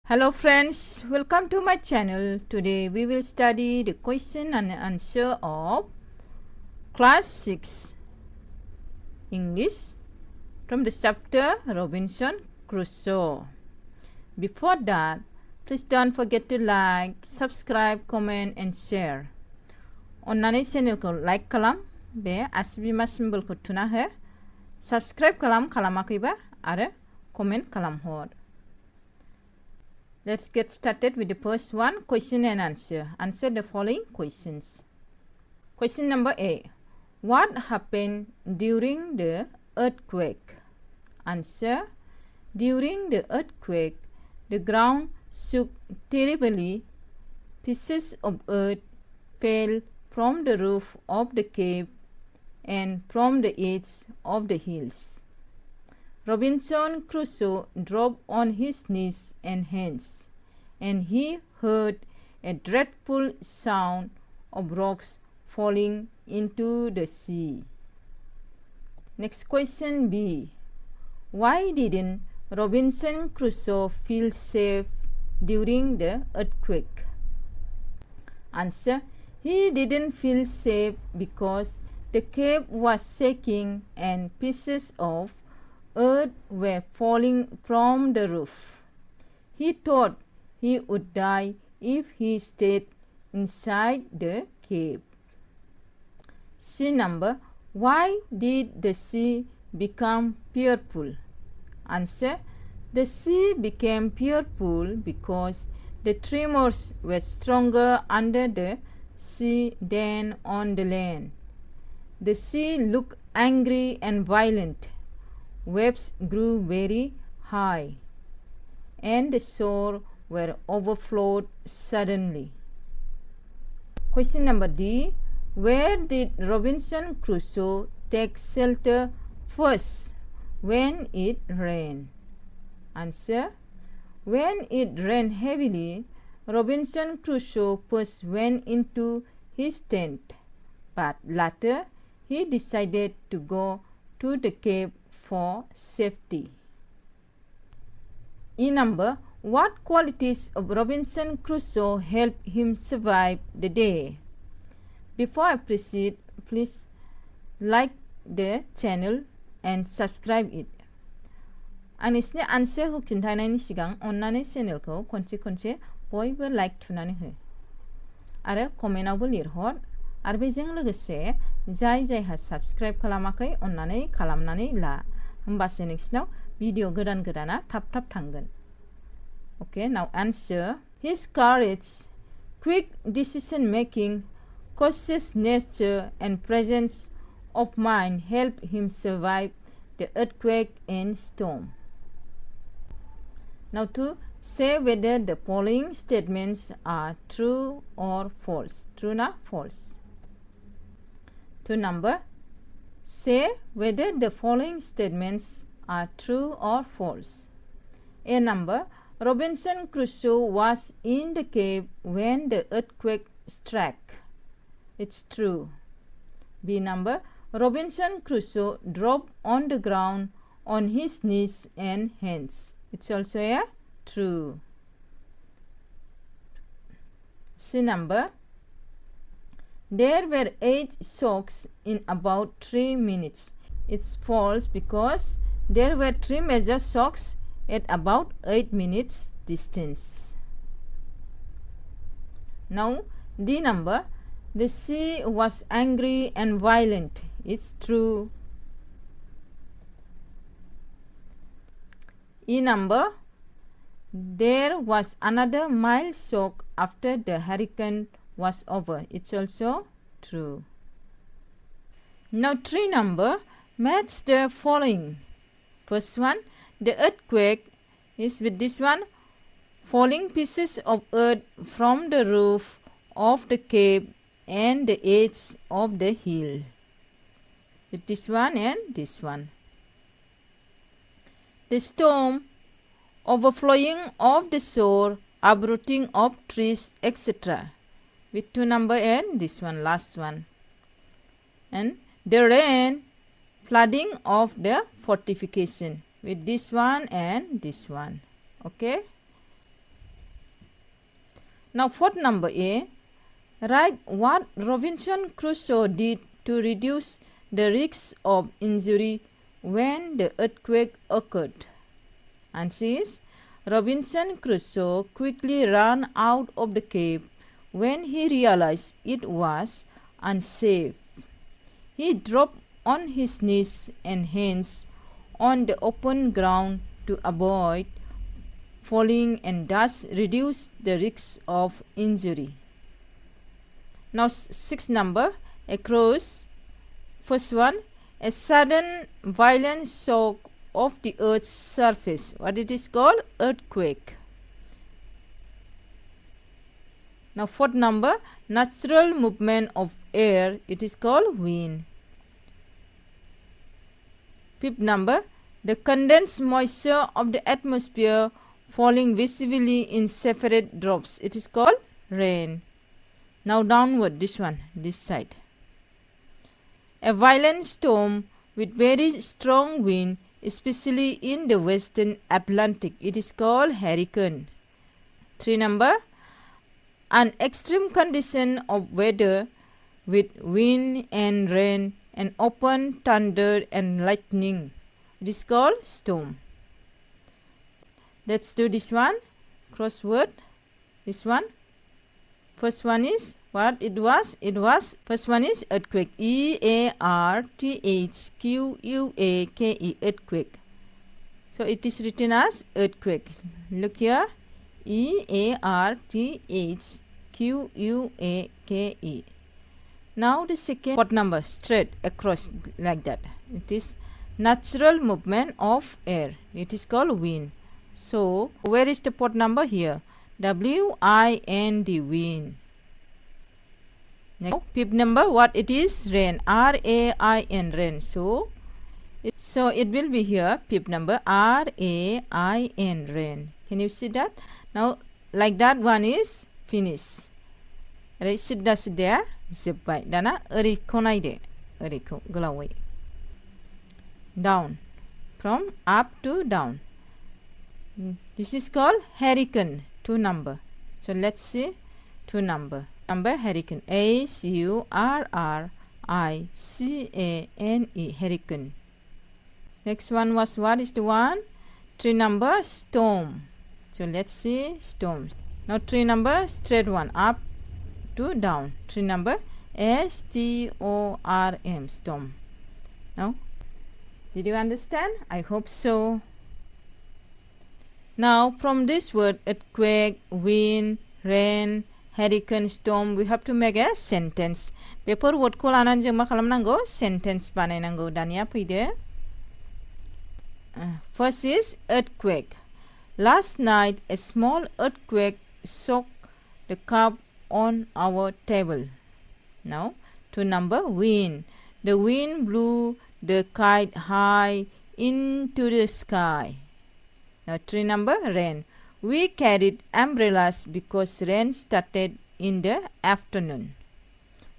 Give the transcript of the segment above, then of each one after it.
Hello friends, welcome to my channel. Today we will study the question and answer of class 6 English from the chapter Robinson Crusoe. Before that, please don't forget to like, subscribe, comment and share. अन्नानै चेनेलखौ like खालाम, बे आसिबिमा सिम्बलखौ थुना हो, subscribe खालामाखैबा आरो comment खालामहर. Let's get started with the first one, question and answer. Answer the following questions. Question number A. What happened during the earthquake? Answer. During the earthquake, the ground shook terribly. Pieces of earth fell from the roof of the cave and from the edge of the hills. Robinson Crusoe dropped on his knees and hands, and he heard a dreadful sound of rocks falling into the sea. Next question B. Why didn't Robinson Crusoe feel safe during the earthquake? Answer. He didn't feel safe because the cave was shaking and pieces of earth were falling from the roof. He thought he would die if he stayed inside the cave. C number. Why did the sea become fearful? Answer. The sea became fearful because the tremors were stronger under the sea than on the land. The sea looked angry and violent. Waves grew very high, and the shore were overflowed suddenly. Question number D. Where did Robinson Crusoe take shelter first when it rained? Answer. When it rained heavily, Robinson Crusoe first went into his tent, but later he decided to go to the cave for safety. E number. What qualities of Robinson Crusoe helped him survive the day? Before I proceed, please like the channel and subscribe it. आंनि आन्सारखौ खिन्थानायनि सिगां अन्नानै चेनेलखौ खनसे बयबो like थुनानै हो आरो कमेन्टआवबो लिरहर आरो बेजों लोगोसे जायहा साबस्क्राइब खालामाखै अन्नानै खालामनानै ला होमबासो नोंसिनाव भिडिअ गोदाना थाब थांगोन. Okay, now answer. His courage, quick decision making, cautious nature and presence of mind helped him survive the earthquake and storm. Now to say whether the following statements are true or false. True na false? 2 number. Say whether the following statements are true or false. A number. Robinson Crusoe was in the cave when the earthquake struck. It's true. B number. Robinson Crusoe dropped on the ground on his knees and hands. It's also a true. C number. There were 8 shocks in about 3 minutes. It's false because there were 3 major shocks at about 8 minutes distance. Now D number. The sea was angry and violent. It's true. E number. There was another mild shock after the hurricane was over. It's also true. Now 3 number. Match the following. First one. The earthquake is with this one. Falling pieces of earth from the roof of the cave and the edge of the hill. With this one and this one. The storm, overflowing of the shore, uprooting of trees, etc. With 2 number and this one, last one. And the rain, flooding of the fortification. With this one and this one. Okay. Now fourth number A. Write what Robinson Crusoe did to reduce the risk of injury when the earthquake occurred. Answer is Robinson Crusoe quickly ran out of the cave when he realized it was unsafe. He dropped on his knees and hands on the open ground to avoid falling and thus reduce the risk of injury. Now sixth number, across. First one, a sudden violent shock of the earth's surface. What it is called? Earthquake. Now fourth number, natural movement of air. It is called wind. Fifth number, the condensed moisture of the atmosphere falling visibly in separate drops. It is called rain. Now downward, this one, this side. A violent storm with very strong wind, especially in the western Atlantic. It is called hurricane. 3 number, an extreme condition of weather with wind and rain and open thunder and lightning. It is called storm. Let's do this one. Crossword. This one. First one is what it was. First one is earthquake. E-A-R-T-H-Q-U-A-K-E. Earthquake. So it is written as earthquake. Look here. E-A-R-T-H-Q-U-A-K-E. Now the second what number? Straight across like that. It is natural movement of air. It is called wind. So where is the port number here? W-I-N-D, wind. Next, fifth number, what it is? Rain. R-A-I-N, rain. So it will be here, fifth number, R-A-I-N, rain. Can you see that? Now, like that one is finish. Right, sidda zebbai. Dana, eriko naide. Eriko, galawai. Down. From up to down. This is called hurricane. 2 number. So let's see 2 number. Number hurricane. A-C-U-R-R-I-C-A-N-E. Hurricane. Next one was what is the one? 3 number storm. So let's see storm. Now 3 number straight one up to down. 3 number S-T-O-R-M, storm. Now did you understand? I hope so. Now from this word earthquake, wind, rain, hurricane, storm, we have to make a sentence. Paper word ko lanan जों मा खालामनांगौ? Sentence बानायनांगौ. दानिया फैदो. First is earthquake. Last night a small earthquake shook the cup on our table. Now 2 number, wind. The wind blew the kite high into the sky. Now 3 number, rain. We carried umbrellas because rain started in the afternoon.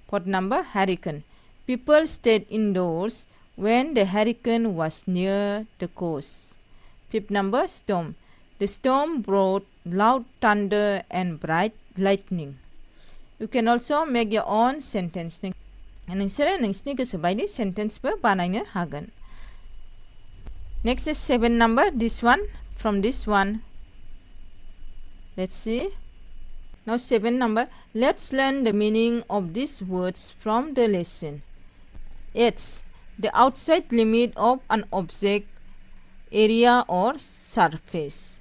4 number, hurricane. People stayed indoors when the hurricane was near the coast. 5 number, storm. The storm brought loud thunder and bright lightning. You can also make your own sentence. नोंसोरो नोंसिनि गोसो बायदि सेन्टेन्सबो बानायनो हागोन. Next is 7 number. This one. From this one, let's see. Now 7 number. Let's learn the meaning of these words from the lesson. It's the outside limit of an object, area or surface.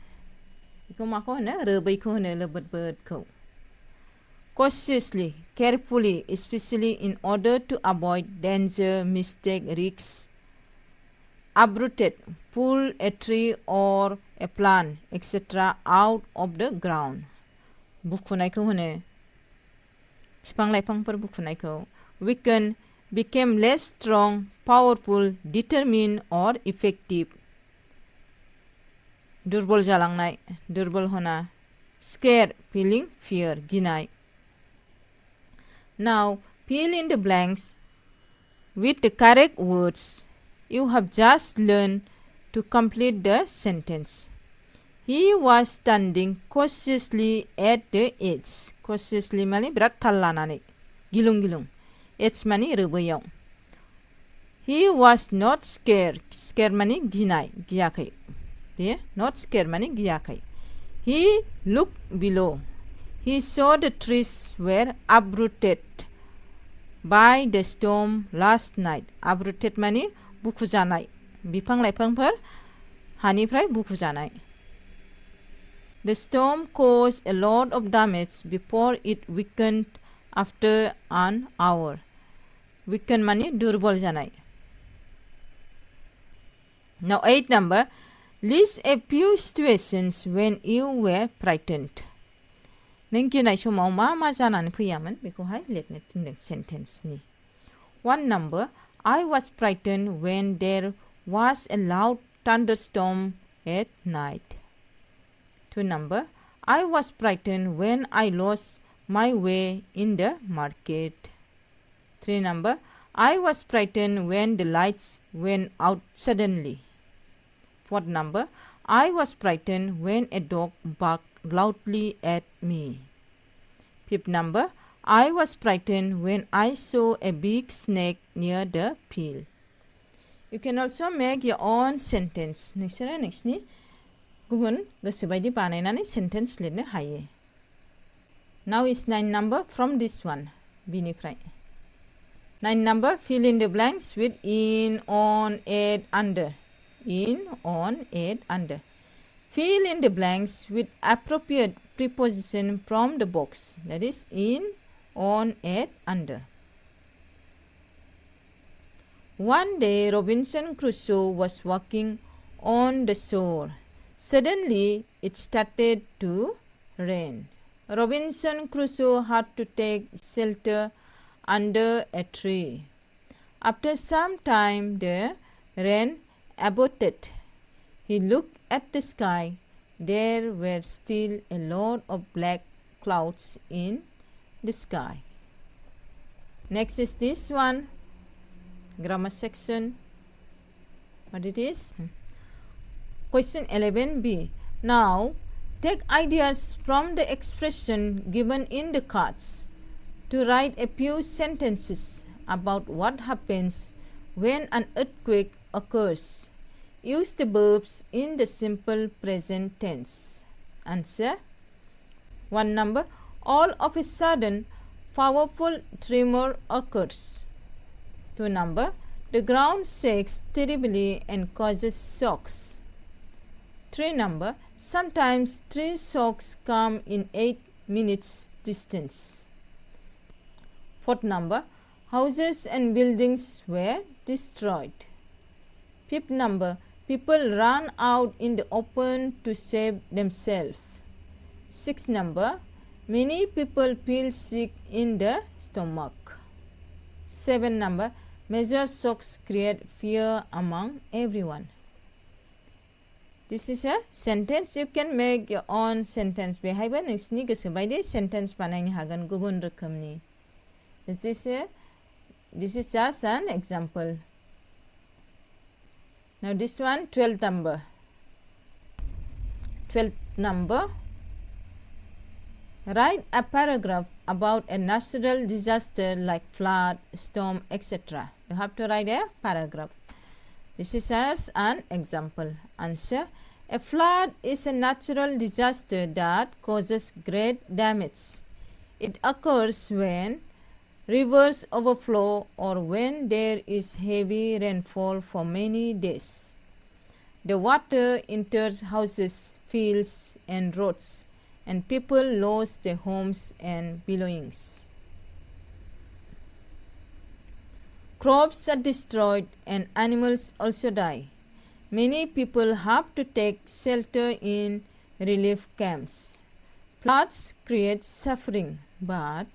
Cautiously, carefully, especially in order to avoid danger, mistake, risks. Uprooted, pull a tree or a plant, etc. out of the ground. बुखुनायखौ होनो. बिफां लाइफांफोर बुखुनायखौ. Weaken, became less strong, powerful, determined or effective. दुर्बल जालांनाय, दुर्बल होना. Scare, feeling fear, गिनाय. Now fill in the blanks with the correct words you have just learned to complete the sentence. He was standing cautiously at the edge. Cautiously माने बिराद थाल लानानै गिलुं गिलुं. Edge माने रोबैयाव. He was not scared. Scared माने गिनाय, गियाखै. Not scared माने गियाखै. He looked below. He saw the trees were uprooted by the storm last night. Uprooted माने बुखुजानाय. बिफां लाइफांफोर हानिफ्राय बुखुजानाय. The storm caused a lot of damage before it weakened after an hour. Weaken माने दुर्बल जानाय. Now 8 number. List a few situations when you were frightened. नों गिनाय समाव मा मा जानानै फैयामोन बेखौहाय लिरनो थिनदों सेन्टेन्सनि. 1 number. I was frightened when there was a loud thunderstorm at night. 2 number. I was frightened when I lost my way in the market. 3 number. I was frightened when the lights went out suddenly. 4 number. I was frightened when a dog barked loudly at me. 5 number. I was frightened when I saw a big snake near the field. You can also make your own sentence. नोंसोरो नोंसिनि गुबुन गोसोबायदि बानायनानै sentence लिरनो हायो. Now is 9 number from this one. बिनिफ्राय. 9 number. Fill in the blanks with in, on, at, under. In, on, at, under. Fill in the blanks with appropriate preposition from the box. That is in, on, at, under. One day, Robinson Crusoe was walking on the shore. Suddenly, it started to rain. Robinson Crusoe had to take shelter under a tree. After some time, the rain abated. He looked at the sky. There were still a lot of black clouds in the sky. Next is this one. Grammar section. What it is? Question 11b. Now, take ideas from the expression given in the cards to write a few sentences about what happens when an earthquake occurs. Use the verbs in the simple present tense. Answer. 1 number. All of a sudden, powerful tremor occurs. 2 number. The ground shakes terribly and causes shocks. 3 number. Sometimes 3 shocks come in 8 minutes distance. 4 number. Houses and buildings were destroyed. 5th number. People ran out in the open to save themselves. 6th number. Many people feel sick in the stomach. 7 number. Major shocks create fear among everyone. This is a sentence. You can make your own sentence. बेहायबो नोंसिनि गोसो बायदि sentence बानायनो हागोन गुबुन रोखोमनि. This is just an example. Now this one, 12th number. 12th number. Write a paragraph about a natural disaster like flood, storm, etc. You have to write a paragraph. This is as an example. Answer. A flood is a natural disaster that causes great damage. It occurs when rivers overflow or when there is heavy rainfall for many days. The water enters houses, fields, and roads, and people lost their homes and belongings. Crops are destroyed and animals also die. Many people have to take shelter in relief camps. Floods create suffering, but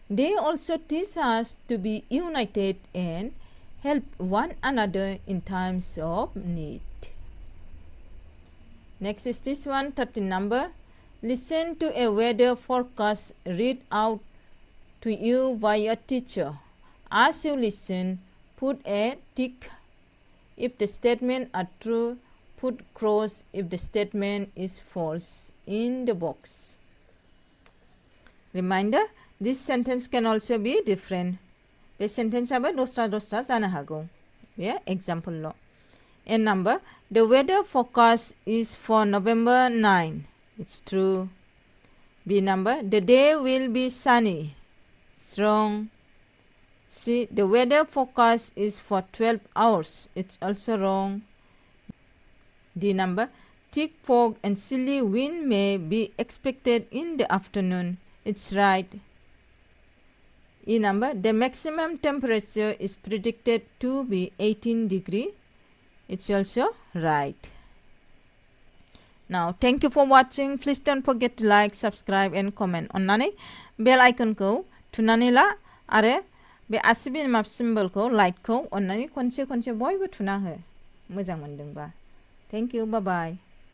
they also teach us to be united and help one another in times of need. Next is this one, 13 number. Listen to a weather forecast read out to you by your teacher. As you listen, put a tick if the statements are true put cross if the statement is false in the box. Reminder, this sentence can also be different. Bे सेन्टेन्सआबो दस्रा जानो हागौ. बे example ल'. And number, the weather forecast is for November 9. It's true. B number, the day will be sunny. It's wrong. C, the weather forecast is for 12 hours. It's also wrong. D number, thick fog and silly wind may be expected in the afternoon. It's right. E number, the maximum temperature is predicted to be 18 degrees. It's also right. Now, thank you for watching. Please don't forget to like, subscribe and comment. Onnani bell icon ko tunani la are be asibin map symbol ko light ko onnani konse boyबो tuna ho. Mojang mondोंबा. Thank you. Bye bye.